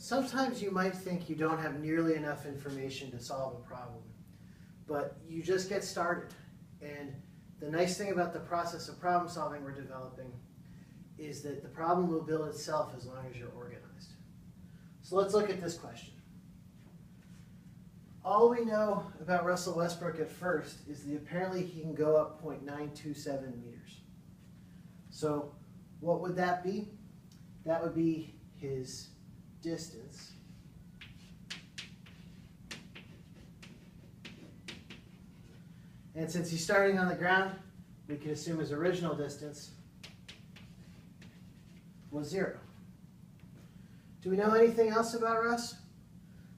Sometimes you might think you don't have nearly enough information to solve a problem, but you just get started. And the nice thing about the process of problem solving we're developing is that the problem will build itself as long as you're organized. So let's look at this question. All we know about Russell Westbrook at first is that apparently he can go up 0.927 meters. So what would that be? That would be his distance. And since he's starting on the ground, we can assume his original distance was 0. Do we know anything else about Russ?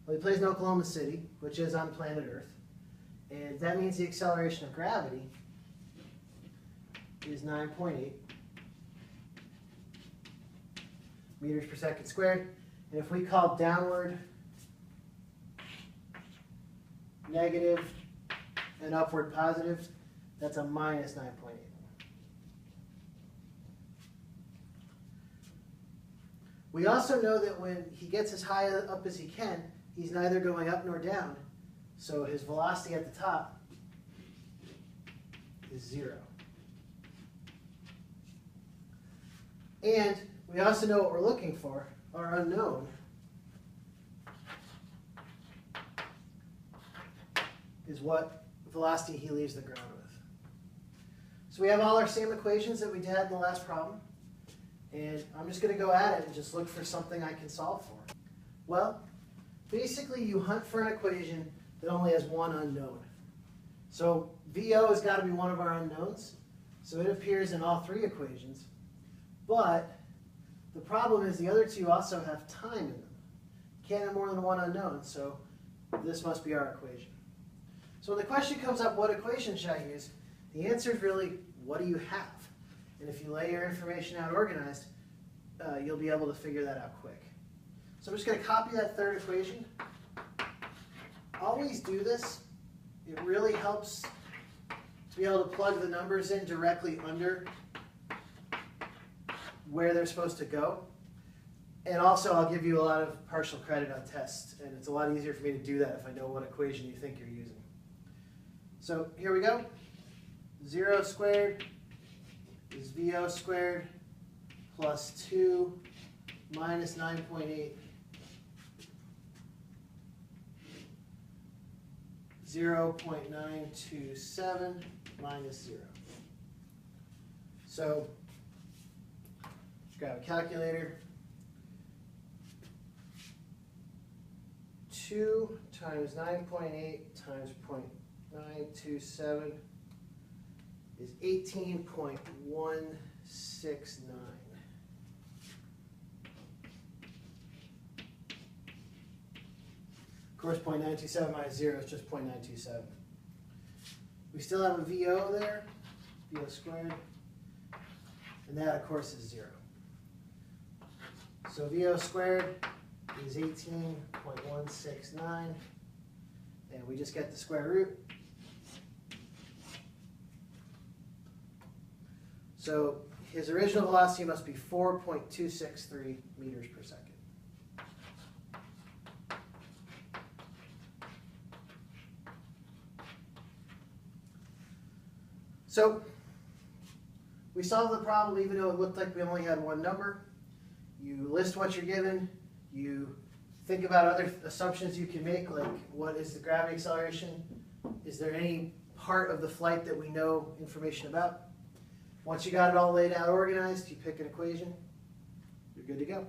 Well, he plays in Oklahoma City, which is on planet Earth. And that means the acceleration of gravity is 9.8 meters per second squared. And if we call downward negative and upward positive, that's a minus 9.8. We also know that when he gets as high up as he can, he's neither going up nor down. So his velocity at the top is 0. And we also know what we're looking for. Our unknown is what velocity he leaves the ground with. So we have all our same equations that we had in the last problem. And I'm just going to go at it and just look for something I can solve for. Well, basically you hunt for an equation that only has one unknown. So VO has got to be one of our unknowns. So it appears in all 3 equations. But the problem is the other 2 also have time in them. Can't have more than one unknown, so this must be our equation. So when the question comes up, what equation should I use? The answer is really, what do you have? And if you lay your information out organized, you'll be able to figure that out quick. So I'm just going to copy that 3rd equation. Always do this. It really helps to be able to plug the numbers in directly under where they're supposed to go. And also I'll give you a lot of partial credit on tests, and it's a lot easier for me to do that if I know what equation you think you're using. So here we go. 0 squared is VO squared plus 2 minus 9.8, 0.927 minus 0. So grab a calculator. 2 times 9.8 times 0.927 is 18.169. Of course, 0.927 minus 0 is just 0.927. We still have a VO there, VO squared, and that, of course, is 0. So VO squared is 18.169, and we just get the square root. So his original velocity must be 4.263 meters per second. So we solved the problem even though it looked like we only had one number. You list what you're given. You think about other assumptions you can make, like what is the gravity acceleration? Is there any part of the flight that we know information about? Once you got it all laid out organized, you pick an equation, you're good to go.